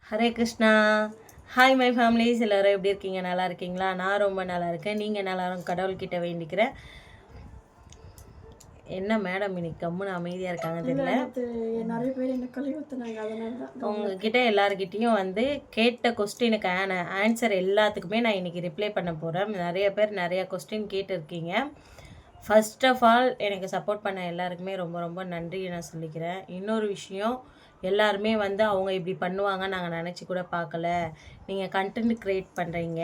Hare Krishna. Hi my families, எல்லோரும் எப்படி இருக்கீங்க? நல்லா இருக்கீங்களா? நான் ரொம்ப நல்லா இருக்கேன். நீங்கள் நல்லாரும் கடவுள்கிட்ட வேண்டிக்கிறேன். என்ன மேடம் இன்னைக்கு கம்முன்னு அமைதியாக இருக்காங்க தெரியல. நிறைய பேர் என்ன கழுவி ஊற்றுனாங்க, அதனால தான் உங்ககிட்ட எல்லாருக்கிட்டேயும் கேட்ட கொஸ்டினுக்கான ஆன்சர் எல்லாத்துக்குமே நான் இன்றைக்கி ரிப்ளை பண்ண போகிறேன். நிறைய பேர் நிறையா கொஸ்டின் கேட்டிருக்கீங்க. ஃபர்ஸ்ட் ஆஃப் ஆல் எனக்கு சப்போர்ட் பண்ண எல்லாருக்குமே ரொம்ப ரொம்ப நன்றி நான் சொல்லிக்கிறேன். இன்னொரு விஷயம், எல்லாருமே அவங்க இப்படி பண்ணுவாங்க நாங்கள் நினச்சி கூட பார்க்கல. நீங்கள் கண்டென்ட் க்ரியேட் பண்ணுறீங்க.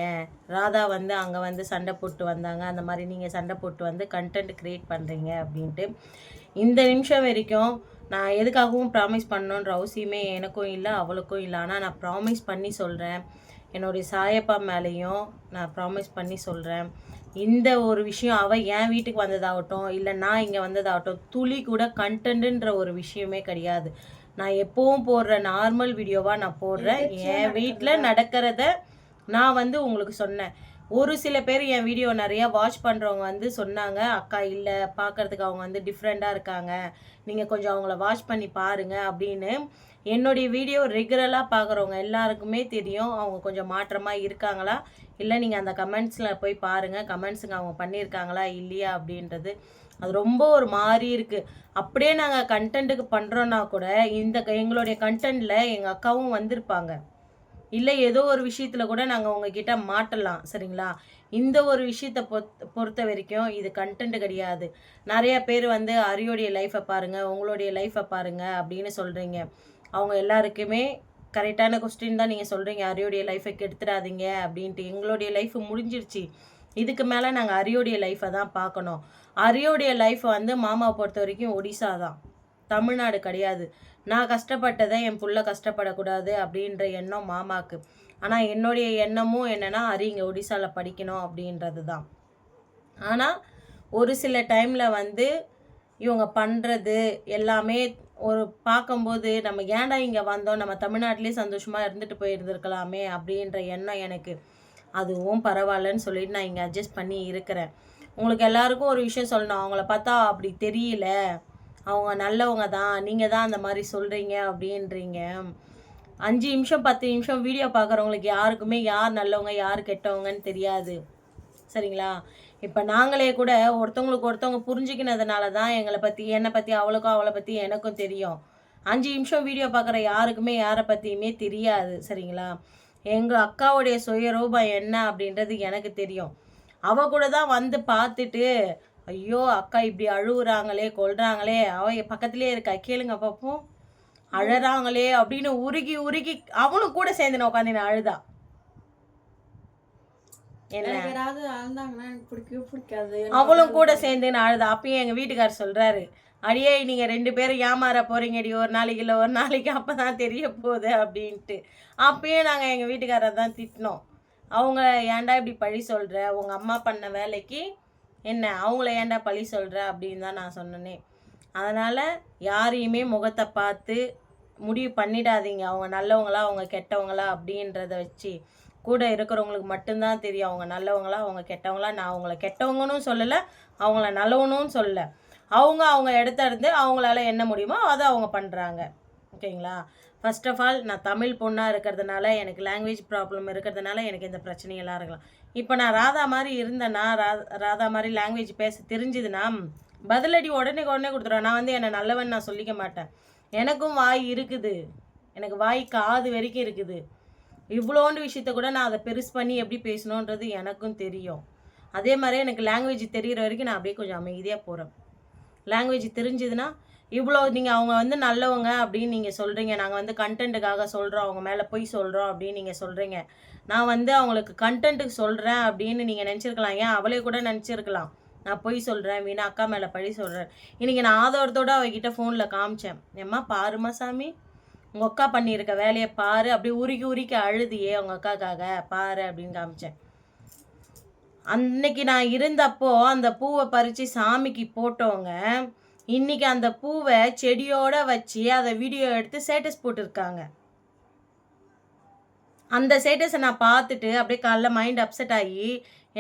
ராதா அங்கே சண்டை போட்டு வந்தாங்க, அந்த மாதிரி நீங்கள் சண்டை போட்டு கண்டென்ட் க்ரியேட் பண்ணுறீங்க அப்படின்ட்டு. இந்த நிமிஷம் வரைக்கும் நான் எதுக்காகவும் ப்ராமிஸ் பண்ணணுன்ற அவசியமே எனக்கும் இல்லை, அவளுக்கும் இல்லை. ஆனால் நான் ப்ராமிஸ் பண்ணி சொல்கிறேன், என்னுடைய சாயப்பா மேலேயும் நான் ப்ராமிஸ் பண்ணி சொல்கிறேன். இந்த ஒரு விஷயம் அவள் என் வீட்டுக்கு வந்ததாகட்டும், இல்லை நான் இங்கே வந்ததாகட்டும், துளி கூட கண்டென்ட்டுன்ற ஒரு விஷயமே கிடையாது. நான் எப்பவும் போடுற நார்மல் வீடியோவாக நான் போடுறேன். என் வீட்டில் நடக்கிறத நான் உங்களுக்கு சொன்னேன். ஒரு சில பேர் என் வீடியோ நிறையா வாட்ச் பண்ணுறவங்க சொன்னாங்க, அக்கா இல்லை பார்க்குறதுக்கு அவங்க டிஃப்ரெண்ட்டாக இருக்காங்க, நீங்கள் கொஞ்சம் அவங்கள வாட்ச் பண்ணி பாருங்கள் அப்படின்னு. என்னுடைய வீடியோ ரெகுலராக பார்க்குறவங்க எல்லாருக்குமே தெரியும் அவங்க கொஞ்சம் மாற்றமாக இருக்காங்களா இல்லை. நீங்கள் அந்த கமெண்ட்ஸில் போய் பாருங்கள், கமெண்ட்ஸுங்க அவங்க பண்ணியிருக்காங்களா இல்லையா அப்படின்றது. அது ரொம்ப ஒரு மாதிரி இருக்குது. அப்படியே நாங்கள் கண்டென்ட்டுக்கு பண்ணுறோன்னா கூட எங்களுடைய கண்டென்ட்டில் எங்கள் அக்காவும் வந்திருப்பாங்க, இல்லை ஏதோ ஒரு விஷயத்தில் கூட நாங்கள் உங்ககிட்ட மாட்டலாம். சரிங்களா? இந்த ஒரு விஷயத்தை பொறுத்த வரைக்கும் இது கண்டென்ட் கிடையாது. நிறைய பேர் அரியோடைய லைஃப்பை பாருங்கள், உங்களுடைய லைஃப்பை பாருங்கள் அப்படின்னு சொல்கிறீங்க. அவங்க எல்லாருக்குமே கரெக்டான கொஸ்டின் தான் நீங்கள் சொல்கிறீங்க. அரியோடைய லைஃப்பை கெடுத்துடாதீங்க அப்படின்ட்டு. எங்களுடைய லைஃப் முடிஞ்சிருச்சு. இதுக்கு மேலே நாங்கள் அரியோடைய லைஃப்பை தான் பார்க்கணும். அரியோடைய லைஃப் மாமாவை பொறுத்த வரைக்கும் ஒடிசா தான், தமிழ்நாடு கிடையாது. நான் கஷ்டப்பட்டதை என் புள்ள கஷ்டப்படக்கூடாது அப்படின்ற எண்ணம் மாமாவுக்கு. ஆனால் என்னுடைய எண்ணமும் என்னென்னா அரி இங்கே ஒடிசாவில் படிக்கணும் அப்படின்றது தான். ஆனால் ஒரு சில டைமில் இவங்க பண்ணுறது எல்லாமே ஒரு பார்க்கும்போது நம்ம ஏன்டா இங்கே வந்தோம், நம்ம தமிழ்நாட்டிலே சந்தோஷமாக இருந்துட்டு போயிருந்துருக்கலாமே அப்படின்ற எண்ணம் எனக்கு. அதுவும் பரவாயில்லன்னு சொல்லிட்டு நான் இங்கே அட்ஜஸ்ட் பண்ணி இருக்கிறேன். உங்களுக்கு எல்லாருக்கும் ஒரு விஷயம் சொல்லணும், அவங்கள பார்த்தா அப்படி தெரியல, அவங்க நல்லவங்க தான், நீங்கள் தான் அந்த மாதிரி சொல்கிறீங்க அப்படின்றீங்க. 5 நிமிஷம் 10 நிமிஷம் வீடியோ பார்க்குறவங்களுக்கு யாருக்குமே யார் நல்லவங்க யார் கெட்டவங்கன்னு தெரியாது. சரிங்களா? இப்போ நாங்களே கூட ஒருத்தவங்களுக்கு ஒருத்தவங்க புரிஞ்சுக்கினதுனால தான் என்னை பற்றி அவளுக்கும் அவளை பற்றி எனக்கும் தெரியும். 5 நிமிஷம் வீடியோ பார்க்குற யாருக்குமே யாரை பற்றியுமே தெரியாது. சரிங்களா? எங்கள் அக்காவுடைய சுயரூபம் என்ன அப்படின்றது எனக்கு தெரியும். அவள் கூட தான் பார்த்துட்டு, ஐயோ அக்கா இப்படி அழுகுறாங்களே கொள்றாங்களே, அவள் பக்கத்துலேயே இருக்கா, கேளுங்க பார்ப்போம், அழறாங்களே அப்படின்னு உருகி உருகி அவனும் கூட சேர்ந்து நான் உட்காந்து அழுதா. அவளும் கூட சேர்ந்து அழுதா. அப்பயும் எங்கள் வீட்டுக்காரர் சொல்கிறாரு, அடியே நீங்கள் 2 பேரும் ஏமாற போகிறீங்கடி, ஒரு நாளைக்கு இல்லை ஒரு நாளைக்கு, அப்போ தான் தெரிய போகுது அப்படின்ட்டு. அப்பயும் நாங்கள் எங்கள் வீட்டுக்காரரை தான் திட்டினோம். அவங்கள ஏன்டா இப்படி பழி சொல்கிற, உங்கள் அம்மா பண்ண வேலைக்கு என்ன அவங்கள ஏன்டா பழி சொல்கிற அப்படின்னு தான் நான் சொன்னேனே. அதனால் யாரையுமே முகத்தை பார்த்து முடிவு பண்ணிடாதீங்க, அவங்க நல்லவங்களா அவங்க கெட்டவங்களா அப்படின்றத வச்சு. கூட இருக்கிறவங்களுக்கு மட்டும்தான் தெரியும் அவங்க நல்லவங்களா அவங்க கெட்டவங்களா. நான் அவங்கள கெட்டவங்கன்னு சொல்லலை, அவங்கள நல்லவனும் சொல்லலை. அவங்க இடத்த இருந்து அவங்களால என்ன முடியுமோ அதை அவங்க பண்ணுறாங்க. ஓகேங்களா? ஃபர்ஸ்ட் ஆஃப் ஆல் நான் தமிழ் பொண்ணாக இருக்கிறதுனால, எனக்கு லாங்குவேஜ் ப்ராப்ளம் இருக்கிறதுனால எனக்கு இந்த பிரச்சனையெல்லாம் இருக்கலாம். இப்போ நான் ராதா மாதிரி இருந்தேன்னா, ராதா மாதிரி லாங்குவேஜ் பேச தெரிஞ்சுதுன்னா பதிலடி உடனே கொடுத்துருவேன். நான் என்னை நல்லவன் நான் சொல்லிக்க மாட்டேன். எனக்கும் வாய் இருக்குது, எனக்கு வாய் காது வரைக்கும் இருக்குது. இவ்வளோண்டு விஷயத்த கூட நான் அதை பெருசு பண்ணி எப்படி பேசணுன்றது எனக்கும் தெரியும். அதே மாதிரி எனக்கு லாங்குவேஜ் தெரிகிற வரைக்கும் நான் அப்படியே கொஞ்சம் அமைதியாக போகிறேன். லாங்குவேஜ் தெரிஞ்சுதுன்னா இவ்வளோ நீங்கள் அவங்க நல்லவங்க அப்படின்னு நீங்கள் சொல்கிறீங்க, நாங்கள் கண்டென்ட்டுக்காக சொல்கிறோம், அவங்க மேலே போய் சொல்கிறோம் அப்படின்னு நீங்கள் சொல்கிறீங்க. நான் அவங்களுக்கு கண்டென்ட்டுக்கு சொல்கிறேன் அப்படின்னு நீங்கள் நினச்சிருக்கலாம். ஏன் அவளே கூட நினச்சிருக்கலாம் நான் போய் சொல்கிறேன், வீணா அக்கா மேலே பழி சொல்கிறேன். இன்றைக்கி நான் ஆதரத்தோடு அவகிட்ட ஃபோனில் காமிச்சேன், ஏம்மா பாருமா சாமி, உங்கள் அக்கா பண்ணியிருக்க வேலையை பாரு, அப்படியே உருக்கி உருக்கி அழுதியே உங்கள் அக்காக்காக பாரு அப்படின்னு காமிச்சேன். அன்னைக்கு நான் இருந்தப்போ அந்த பூவை பறித்து சாமிக்கு போட்டவங்க இன்னைக்கு அந்த பூவை செடியோட வச்சு அதை வீடியோ எடுத்து ஸ்டேட்டஸ் போட்டிருக்காங்க. அந்த ஸ்டேட்டஸை நான் பார்த்துட்டு அப்படியே காலைல மைண்ட் அப்செட் ஆகி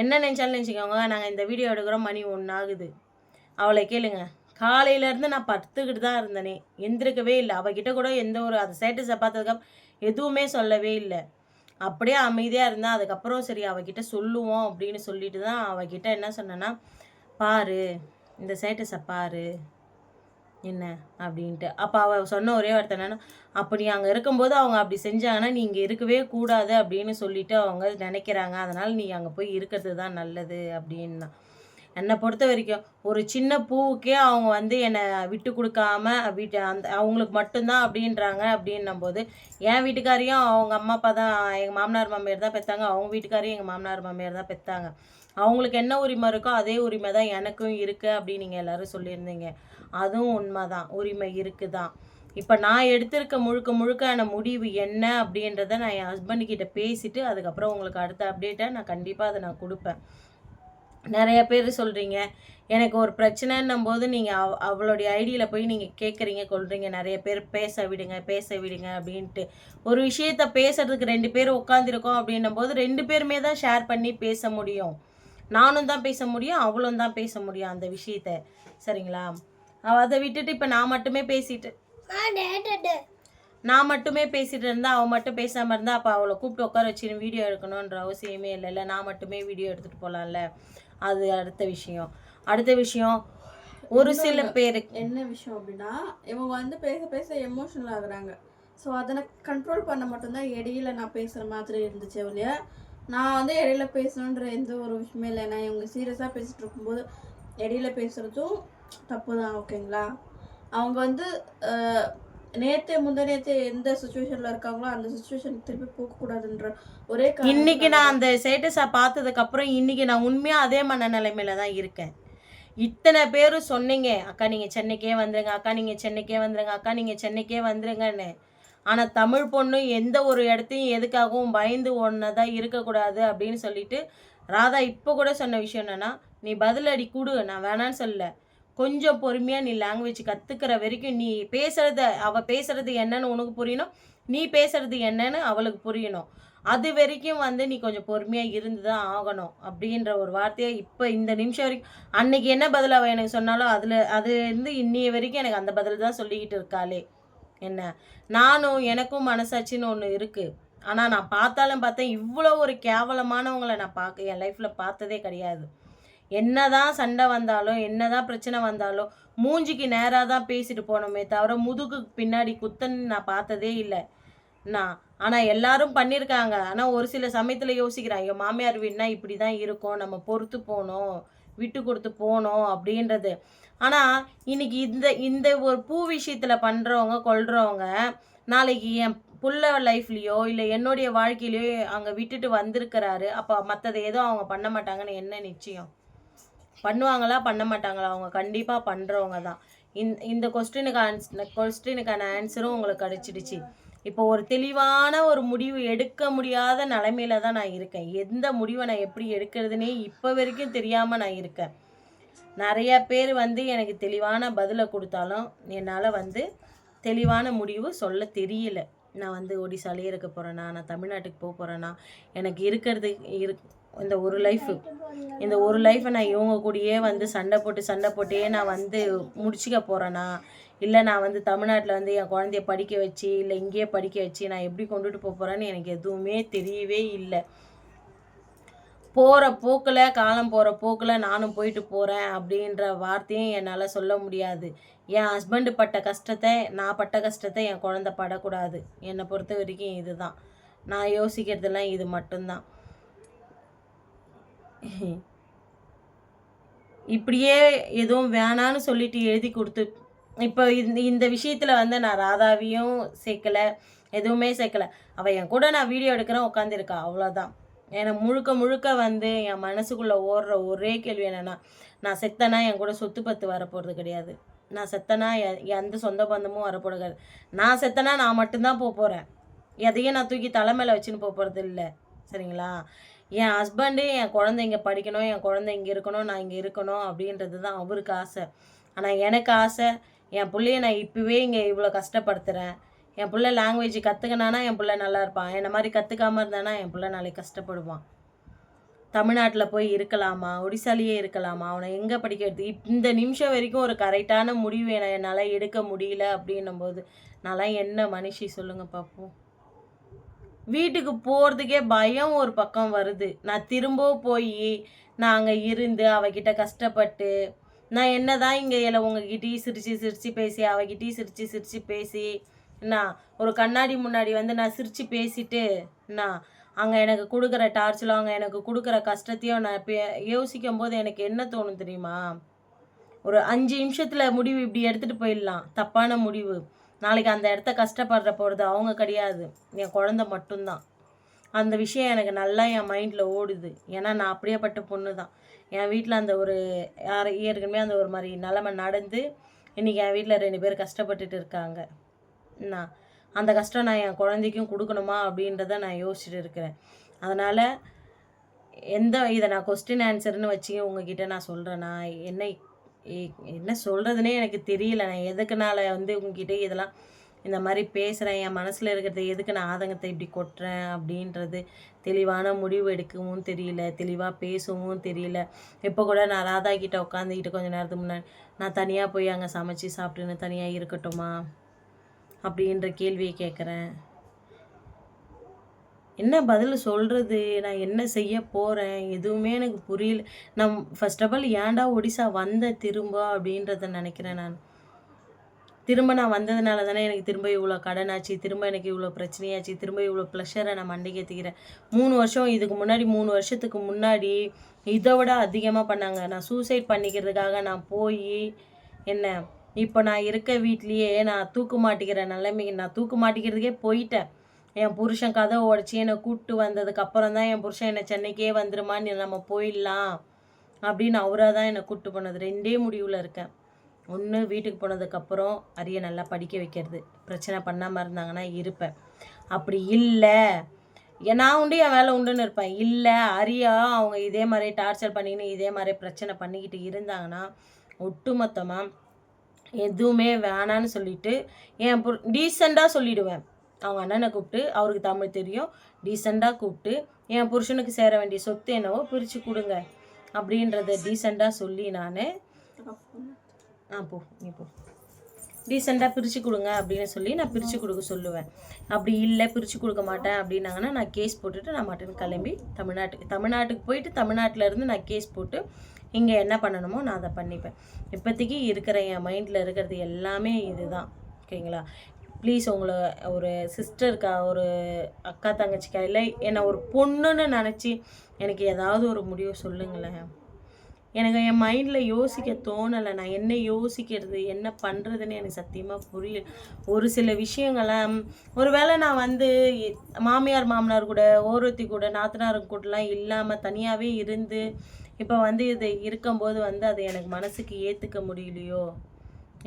என்ன நினச்சாலும் நினச்சிக்கோங்க, நாங்கள் இந்த வீடியோ எடுக்கிறோம், மணி 1 ஆகுது. அவளை கேளுங்க, காலையிலேருந்து நான் படுத்துக்கிட்டு தான் இருந்தேனே, எந்திரிக்கவே இல்லை. அவகிட்ட கூட எந்த ஒரு அந்த ஸ்டேட்டஸை பார்த்ததுக்கப்புறம் எதுவுமே சொல்லவே இல்லை. அப்படியே அமைதியாக இருந்தால் அதுக்கப்புறம் சரி அவகிட்ட சொல்லுவோம் அப்படின்னு சொல்லிட்டு தான் அவகிட்ட என்ன சொன்னேன்னா, பாரு இந்த ஸ்டேட்டஸை பாரு என்ன அப்படின்ட்டு. அப்போ அவள் சொன்ன ஒரே வார்த்தை என்னன்னா, அப்போ நீ அங்கே இருக்கும்போது அவங்க அப்படி செஞ்சாங்கன்னா நீ இங்கே இருக்கவே கூடாது அப்படின்னு சொல்லிட்டு அவங்க நினைக்கிறாங்க. அதனால் நீ அங்கே போய் இருக்கிறது தான் நல்லது அப்படின்னா. என்னை பொறுத்த வரைக்கும் ஒரு சின்ன பூவுக்கே அவங்க வந்து என்னை விட்டு கொடுக்காம அந்த அவங்களுக்கு மட்டும்தான் அப்படின்றாங்க. அப்படின்னும்போது என் வீட்டுக்காரையும் அவங்க அம்மா அப்பா தான், எங்கள் மாமனார் மாமியார் தான் பெற்றாங்க. அவங்க வீட்டுக்காரையும் எங்கள் மாமனார் மாமியார் தான் பெற்றாங்க. அவங்களுக்கு என்ன உரிமை இருக்கோ அதே உரிமை தான் எனக்கும் இருக்குது அப்படின்னு நீங்கள் எல்லோரும் சொல்லியிருந்தீங்க. அதுவும் உண்மை தான், உரிமை இருக்குது தான். இப்போ நான் எடுத்திருக்க முழுக்கான முடிவு என்ன அப்படின்றத நான் என் ஹஸ்பண்டுக்கிட்ட பேசிவிட்டு அதுக்கப்புறம் உங்களுக்கு அடுத்த அப்டேட்டை நான் கண்டிப்பாக அதை நான் கொடுப்பேன். நிறைய பேர் சொல்கிறீங்க, எனக்கு ஒரு பிரச்சனைன்னும் போது நீங்கள் அவளுடைய ஐடியில் போய் நீங்கள் கேட்குறீங்க கொள்கிறீங்க. நிறைய பேர் பேச விடுங்க அப்படின்ட்டு. ஒரு விஷயத்த பேசுறதுக்கு 2 பேர் உட்காந்துருக்கோம் அப்படின்னும் போது 2 பேருமே தான் ஷேர் பண்ணி பேச முடியும். நானும் தான் பேச முடியும், அவளும் தான் பேச முடியும் அந்த விஷயத்த. சரிங்களா? அதை விட்டுட்டு இப்போ நான் மட்டுமே பேசிட்டு இருந்தால் அவள் மட்டும் பேசாமல் இருந்தால் அப்போ அவளை கூப்பிட்டு உட்கார வச்சு வீடியோ எடுக்கணுன்ற அவசியமே இல்லைல்ல. நான் மட்டுமே வீடியோ எடுத்துகிட்டு போகலாம்ல. அது அடுத்த விஷயம். ஒரு சில பேருக்கு என்ன விஷயம் அப்படின்னா, இவங்க வந்து பேச பேச எமோஷனல் ஆகுறாங்க. ஸோ அதை கண்ட்ரோல் பண்ண மட்டும்தான் இடையில நான் பேசுகிற மாதிரி இருந்துச்சு. இல்லையா, நான் வந்து இடையில பேசணுன்ற எந்த ஒரு விஷயமே இல்லை. நான் இவங்க சீரியஸாக பேசிகிட்டு இருக்கும்போது இடையில பேசுகிறதும் தப்பு தான். ஓகேங்களா? அவங்க வந்து முந்தநேற்று எந்த சுச்சுவேஷனில் இருக்காங்களோ அந்த சுச்சுவேஷனுக்கு திருப்பி போகக்கூடாதுன்ற ஒரே இன்னைக்கு நான் அந்த ஸ்டேட்டஸை பார்த்ததுக்கப்புறம் இன்னைக்கு நான் உண்மையாக அதே மனநிலைமையில தான் இருக்கேன். இத்தனை பேரும் சொன்னீங்க, அக்கா நீங்கள் சென்னைக்கே வந்துடுங்க, அக்கா நீங்கள் சென்னைக்கே வந்துடுங்க, அக்கா நீங்கள் சென்னைக்கே வந்துடுங்கன்னு. ஆனால் தமிழ் பொண்ணு எந்த ஒரு இடத்தையும் எதுக்காகவும் பயந்து ஒன்றதான் இருக்கக்கூடாது அப்படின்னு சொல்லிட்டு ராதா இப்போ கூட சொன்ன விஷயம் என்னென்னா, நீ பதிலடி கொடு, நான் வேணான்னு சொல்லலை. கொஞ்சம் பொறுமையாக நீ லாங்குவேஜ் கற்றுக்கிற வரைக்கும் நீ பேசுகிறத அவள் பேசுகிறது என்னன்னு உனக்கு புரியணும், நீ பேசுகிறது என்னன்னு அவளுக்கு புரியணும். அது வரைக்கும் வந்து நீ கொஞ்சம் பொறுமையாக இருந்து தான் ஆகணும் அப்படின்ற ஒரு வார்த்தையை இப்போ இந்த நிமிஷம் வரைக்கும், அன்னைக்கு என்ன பதில் அவள் எனக்கு சொன்னாலும் அது இருந்து இன்னைய வரைக்கும் எனக்கு அந்த பதில் தான் சொல்லிக்கிட்டு இருக்காளே. என்ன, எனக்கும் மனசாட்சின்னு ஒன்று இருக்குது. ஆனால் நான் பார்த்தேன் இவ்வளோ ஒரு கேவலமானவங்களை நான் என் லைஃப்பில் பார்த்ததே கிடையாது. என்னதான் சண்டை வந்தாலும் என்னதான் பிரச்சனை வந்தாலும் மூஞ்சிக்கு நேராக தான் பேசிட்டு போனோமே தவிர முதுகுக்கு பின்னாடி குத்தன்னு நான் பார்த்ததே இல்லை. ஆனால் எல்லாரும் பண்ணியிருக்காங்க. ஆனால் ஒரு சில சமயத்தில் யோசிக்கிறேன், என் மாமியார் வீடுனா இப்படி தான் இருக்கும், நம்ம பொறுத்து போகணும், விட்டு கொடுத்து போகணும் அப்படின்றது. ஆனால் இன்னைக்கு இந்த ஒரு பூ விஷயத்தில் பண்ணுறவங்க கொள்றவங்க நாளைக்கு என் புள்ள லைஃப்லேயோ இல்லை என்னுடைய வாழ்க்கையிலையோ அங்கே விட்டுட்டு வந்திருக்கிறாரு. அப்போ மற்றதை எதுவும் அவங்க பண்ண மாட்டாங்கன்னு என்ன நிச்சயம்? பண்ணுவாங்களா பண்ண மாட்டாங்களா? அவங்க கண்டிப்பாக பண்ணுறவங்க தான். இந்த கொஸ்டினுக்கான ஆன்சரும் உங்களுக்கு கிடச்சிடுச்சு. இப்போ ஒரு தெளிவான ஒரு முடிவு எடுக்க முடியாத நிலைமையில தான் நான் இருக்கேன். எந்த முடிவை நான் எப்படி எடுக்கிறதுனே இப்போ வரைக்கும் தெரியாமல் நான் இருக்கேன். நிறையா பேர் வந்து எனக்கு தெளிவான பதிலை கொடுத்தாலும் என்னால் வந்து தெளிவான முடிவு சொல்ல தெரியல. நான் வந்து ஒடிசாலே இருக்க போகிறேன்னா, நான் தமிழ்நாட்டுக்கு போக போகிறேன்னா, எனக்கு இருக்கிறது இந்த ஒரு லைஃப்பை நான் இவங்க கூடயே வந்து சண்டை போட்டே நான் வந்து முடிச்சிக்க போகிறேன்னா, இல்லை நான் வந்து தமிழ்நாட்டில் வந்து என் குழந்தைய படிக்க வச்சு இல்லை இங்கேயே படிக்க வச்சு நான் எப்படி கொண்டுட்டு போகிறேன்னு எனக்கு எதுவுமே தெரியவே இல்லை. காலம் போகிற போக்கில் நானும் போயிட்டு போகிறேன் அப்படின்ற வார்த்தையும் என்னால் சொல்ல முடியாது. என் ஹஸ்பண்டு பட்ட கஷ்டத்தை, நான் பட்ட கஷ்டத்தை என் குழந்தை படக்கூடாது. என்னை பொறுத்த வரைக்கும் இதுதான் நான் யோசிக்கிறதுலாம், இது மட்டும்தான். இப்படியே எதுவும் வேணான்னு சொல்லிட்டு எழுதி கொடுத்து இப்போ இந்த விஷயத்தில் வந்து நான் ராதாவையும் சேர்க்கலை, எதுவுமே சேர்க்கலை. அவள் என் கூட நான் வீடியோ எடுக்கிறேன் உட்காந்துருக்கா, அவ்வளோதான். எனக்கு முழுக்க வந்து என் மனசுக்குள்ளே ஓடுற ஒரே கேள்வி என்னென்னா, நான் செத்தனா என் கூட சொத்து பத்து வரப்போகிறது கிடையாது. நான் செத்தனா எந்த சொந்த பந்தமும் வரப்போகிறது. நான் செத்தனா நான் மட்டும்தான் போகிறேன். எதையும் நான் தூக்கி தலைமையில் வச்சுன்னு போகிறது இல்லை. சரிங்களா? என் ஹஸ்பண்டு என் குழந்தை இங்கே படிக்கணும், என் குழந்தை இங்கே இருக்கணும், நான் இங்கே இருக்கணும் அப்படின்றது தான் அவருக்கு ஆசை. ஆனால் எனக்கு ஆசை, என் பிள்ளைய நான் இப்போவே இங்கே இவ்வளோ கஷ்டப்படுத்துகிறேன். என் பிள்ளை லாங்குவேஜ் கற்றுக்கினானா என் பிள்ளை நல்லா இருப்பான். என்னை மாதிரி கற்றுக்காமல் இருந்தானா என் பிள்ளை நாளைக்கு கஷ்டப்படுவான். தமிழ்நாட்டில் போய் இருக்கலாமா, ஒடிசாலேயே இருக்கலாமா, அவனை எங்கே படிக்கிறது? இந்த நிமிஷம் வரைக்கும் ஒரு கரெக்டான முடிவு என்னால் எடுக்க முடியல அப்படின்னும் போது நான்லாம் என்ன மனுஷி சொல்லுங்கள் பார்ப்போம். வீட்டுக்கு போகிறதுக்கே பயம் ஒரு பக்கம் வருது. நான் திரும்ப போய் நான் அங்கே இருந்து அவகிட்ட கஷ்டப்பட்டு, நான் என்னதான் இங்கே உங்ககிட்டயும் சிரித்து சிரித்து பேசி அவகிட்டயும் சிரித்து சிரித்து பேசி நான் ஒரு கண்ணாடி முன்னாடி வந்து நான் சிரித்து பேசிட்டு நான் அங்கே எனக்கு கொடுக்குற டார்ச்சரும் அங்கே எனக்கு கொடுக்குற கஷ்டத்தையும் நான் யோசிக்கும் போது எனக்கு என்ன தோணும் தெரியுமா? ஒரு 5 நிமிஷத்தில் முடிவு இப்படி எடுத்துகிட்டு போயிடலாம். தப்பான முடிவு. நாளைக்கு அந்த இடத்த கஷ்டப்படுற போகிறது அவங்க கிடையாது, என் குழந்த மட்டும்தான். அந்த விஷயம் எனக்கு நல்லா என் மைண்டில் ஓடுது. ஏன்னா நான் அப்படியேப்பட்ட பொண்ணு தான். என் வீட்டில் அந்த ஒரு ஏற்கனவே அந்த ஒரு மாதிரி நிலமை நடந்து இன்றைக்கி என் வீட்டில் 2 பேர் கஷ்டப்பட்டுட்டு இருக்காங்க. நான் அந்த கஷ்டம் நான் என் குழந்தைக்கும் கொடுக்கணுமா அப்படின்றத நான் யோசிச்சுட்டு இருக்கிறேன். அதனால் இதை நான் கொஸ்டின் ஆன்சர்னு வச்சு உங்ககிட்ட நான் சொல்கிறேன். நான் என்ன சொல்கிறதுனே எனக்கு தெரியல. நான் எதுக்குனால வந்து உங்ககிட்ட இதெல்லாம் இந்த மாதிரி பேசுகிறேன், என் மனசில் இருக்கிறத எதுக்கு நான் ஆதங்கத்தை இப்படி கொட்டுறேன் அப்படின்றது தெளிவான முடிவு எடுக்கவும் தெரியல, தெளிவாக பேசவும் தெரியல. இப்போ கூட நான் ராதா கிட்ட உட்காந்துக்கிட்டு கொஞ்சம் நேரத்துக்கு முன்னாடி நான் தனியாக போய் அங்கே சமைச்சு சாப்பிட்டுன்னு தனியாக இருக்கட்டுமா அப்படின்ற கேள்வியை கேட்குறேன். என்ன பதில் சொல்கிறது? நான் என்ன செய்ய போகிறேன்? எதுவுமே எனக்கு புரியல. நான் ஃபர்ஸ்ட் ஆஃப் ஆல் ஏன்டா ஒடிசா வந்தேன் திரும்ப அப்படின்றத நினைக்கிறேன் நான். திரும்ப நான் வந்ததுனால தானே எனக்கு திரும்ப இவ்வளோ கடனாச்சு, திரும்ப எனக்கு இவ்வளோ பிரச்சனையாச்சு, திரும்ப இவ்வளோ ப்ளஷரை நான் மண்டைக்கு ஏற்றிக்கிறேன். 3 வருஷம் இதுக்கு முன்னாடி 3 வருஷத்துக்கு முன்னாடி இதை விட அதிகமாக பண்ணாங்க. நான் சூசைட் பண்ணிக்கிறதுக்காக நான் போய் என்ன இப்போ நான் இருக்க வீட்லேயே நான் தூக்கு மாட்டிக்கிற நிலைமைக்கு நான் தூக்கு மாட்டிக்கிறதுக்கே போயிட்டேன். என் புருஷன் கதவை உடச்சி என்னை கூப்பிட்டு வந்ததுக்கப்புறம் தான் என் புருஷன் என்னை சென்னைக்கே வந்துருமா, நீ நம்ம போயிடலாம் அப்படின்னு அவராக தான் என்னை கூப்பிட்டு போனது. 2 முடிவில் இருக்கேன். ஒன்று, வீட்டுக்கு போனதுக்கப்புறம் அரிய நல்லா படிக்க வைக்கிறது, பிரச்சனை பண்ணாமல் இருந்தாங்கன்னா இருப்பேன். அப்படி இல்லை நான் உண்டு என் வேலை உண்டுன்னு இருப்பேன். இல்லை அரியா அவங்க இதே மாதிரி டார்ச்சர் பண்ணிக்கின்னு இதே மாதிரி பிரச்சனை பண்ணிக்கிட்டு இருந்தாங்கன்னா ஒட்டுமொத்தமாக எதுவுமே வேணான்னு சொல்லிவிட்டு என் டீசெண்டாக சொல்லிவிடுவேன். அவங்க அண்ணனை கூப்பிட்டு, அவருக்கு தமிழ் தெரியும், டீசெண்டாக கூப்பிட்டு என் புருஷனுக்கு சேர வேண்டிய சொத்து என்னவோ பிரித்து கொடுங்க அப்படின்றத டீசெண்டாக சொல்லி நான் நீ போ டீசெண்டாக பிரித்து கொடுங்க அப்படின்னு சொல்லி நான் பிரித்து கொடுக்க சொல்லுவேன். அப்படி இல்லை பிரித்து கொடுக்க மாட்டேன் அப்படின்னாங்கன்னா நான் கேஸ் போட்டுட்டு நான் மட்டும் கிளம்பி தமிழ்நாட்டுக்கு போயிட்டு தமிழ்நாட்டிலேருந்து நான் கேஸ் போட்டு இங்கே என்ன பண்ணணுமோ நான் அதை பண்ணிப்பேன். இப்போதைக்கு இருக்கிற என் மைண்டில் இருக்கிறது எல்லாமே இதுதான். ஓகேங்களா? ப்ளீஸ் உங்களை ஒரு சிஸ்டருக்கா, ஒரு அக்கா தங்கச்சிக்கா, இல்லை என்னை ஒரு பொண்ணுன்னு நினச்சி எனக்கு ஏதாவது ஒரு முடிவு சொல்லுங்களேன். எனக்கு என் மைண்டில் யோசிக்க தோணலை. நான் என்ன யோசிக்கிறது என்ன பண்ணுறதுன்னு எனக்கு சத்தியமாக புரியல. ஒரு சில விஷயங்கள்லாம் ஒருவேளை நான் வந்து மாமியார் மாமனார் கூட ஓரத்தி கூட நாத்தனார் கூடலாம் இல்லாமல் தனியாகவே இருந்து இப்போ வந்து இது இருக்கும்போது வந்து அதை எனக்கு மனசுக்கு ஏற்றுக்க முடியலையோ,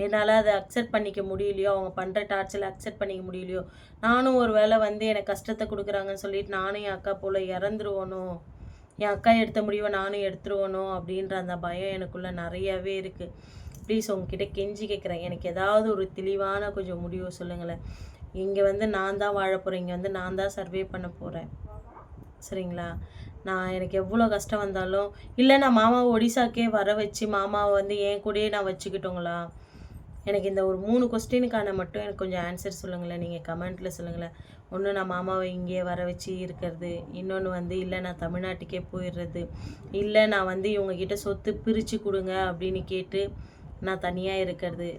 என்னால் அதை அக்செப்ட் பண்ணிக்க முடியலையோ, அவங்க பண்ணுற டார்ச்சரில் அக்செப்ட் பண்ணிக்க முடியலையோ, நானும் ஒரு வேளை வந்து எனக்கு கஷ்டத்தை கொடுக்குறாங்கன்னு சொல்லிட்டு நானும் என் அக்கா போல் இறந்துருவனோ, என் அக்கா எடுத்த முடிவை நானும் எடுத்துருவனோ அப்படின்ற அந்த பயம் எனக்குள்ளே நிறையாவே இருக்குது. ப்ளீஸ் உங்ககிட்ட கெஞ்சி கேட்குறேன், எனக்கு ஏதாவது ஒரு தெளிவான கொஞ்சம் முடிவு சொல்லுங்களேன். இங்கே வந்து நான் தான் வாழ போகிறேன், இங்கே வந்து நான் தான் சர்வே பண்ண போகிறேன். சரிங்களா? எனக்கு எவ்வளோ கஷ்டம் வந்தாலும் இல்லை நான் மாமாவை ஒடிசாக்கே வர வச்சு மாமாவை வந்து என் கூடயே நான் வச்சுக்கிட்டோங்களா? எனக்கு இந்த ஒரு 3 கொஸ்டினுக்கான மட்டும் எனக்கு கொஞ்சம் ஆன்சர் சொல்லுங்களேன். நீங்கள் கமெண்ட்டில் சொல்லுங்களேன். ஒன்று, நான் மாமாவை இங்கேயே வர வச்சு இருக்கிறது. இன்னொன்று வந்து இல்லை நான் தமிழ்நாட்டுக்கே போயிடுறது. இல்லை நான் வந்து இவங்கக்கிட்ட சொத்து பிரித்து கொடுங்க அப்படின்னு கேட்டு நான் தனியாக இருக்கிறது.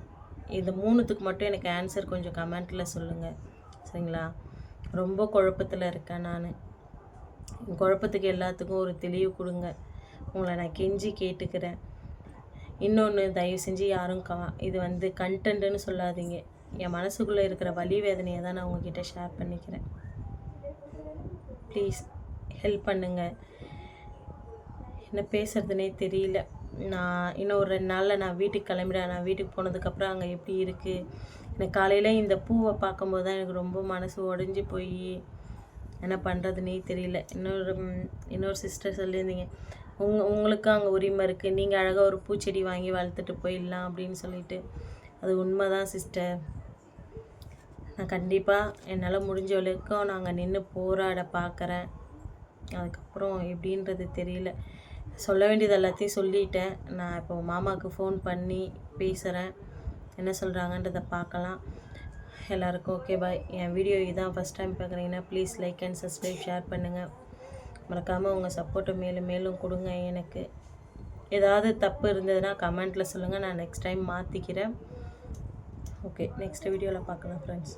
இந்த 3த்துக்கு மட்டும் எனக்கு ஆன்சர் கொஞ்சம் கமெண்ட்டில் சொல்லுங்கள். சரிங்களா? ரொம்ப குழப்பத்தில் இருக்கேன் நான். குழப்பத்துக்கு எல்லாத்துக்கும் ஒரு தெளிவு கொடுங்க. உங்களை நான் கெஞ்சி கேட்டுக்கிறேன். இன்னொன்று, தயவு செஞ்சு யாரும் இது வந்து கண்டென்ட்டுன்னு சொல்லாதீங்க. என் மனசுக்குள்ளே இருக்கிற வலி வேதனையை தான் நான் உங்ககிட்ட ஷேர் பண்ணிக்கிறேன். ப்ளீஸ் ஹெல்ப் பண்ணுங்கள். என்ன பேசுகிறதுனே தெரியல. நான் இன்னும் ஒரு 2 நாளில் நான் வீட்டுக்கு கிளம்பிடுறேன். நான் வீட்டுக்கு போனதுக்கப்புறம் அங்கே எப்படி இருக்குது எனக்கு காலையில் இந்த பூவை பார்க்கும்போது தான் எனக்கு ரொம்ப மனசு உடஞ்சி போய் என்ன பண்ணுறதுனே தெரியல. இன்னொரு சிஸ்டர் சொல்லியிருந்தீங்க, உங்களுக்கு அங்கே உரிமை இருக்குது, நீங்கள் அழகாக ஒரு பூச்செடி வாங்கி வளர்த்துட்டு போயிடலாம் அப்படின்னு சொல்லிட்டு. அது உண்மை தான் சிஸ்டர். நான் கண்டிப்பாக என்னால் முடிஞ்ச வரைக்கும் நாங்கள் நின்று போராட பார்க்குறேன். அதுக்கப்புறம் எப்படின்றது தெரியல. சொல்ல வேண்டியது எல்லாத்தையும் சொல்லிட்டேன். நான் இப்போ மாமாவுக்கு ஃபோன் பண்ணி பேசுகிறேன், என்ன சொல்கிறாங்கன்றதை பார்க்கலாம். எல்லாருக்கும் ஓகே பாய். என் வீடியோ இதான் ஃபஸ்ட் டைம் பார்க்குறீங்கன்னா please like and subscribe share பண்ணுங்கள். மறக்காமல் உங்கள் சப்போர்ட்டை மேலும் மேலும் கொடுங்க. எனக்கு ஏதாவது தப்பு இருந்ததுன்னா கமெண்ட்டில் சொல்லுங்கள், நான் நெக்ஸ்ட் டைம் மாற்றிக்கிறேன். ஓகே, நெக்ஸ்ட் வீடியோவில் பார்க்கலாம் ஃப்ரெண்ட்ஸ்.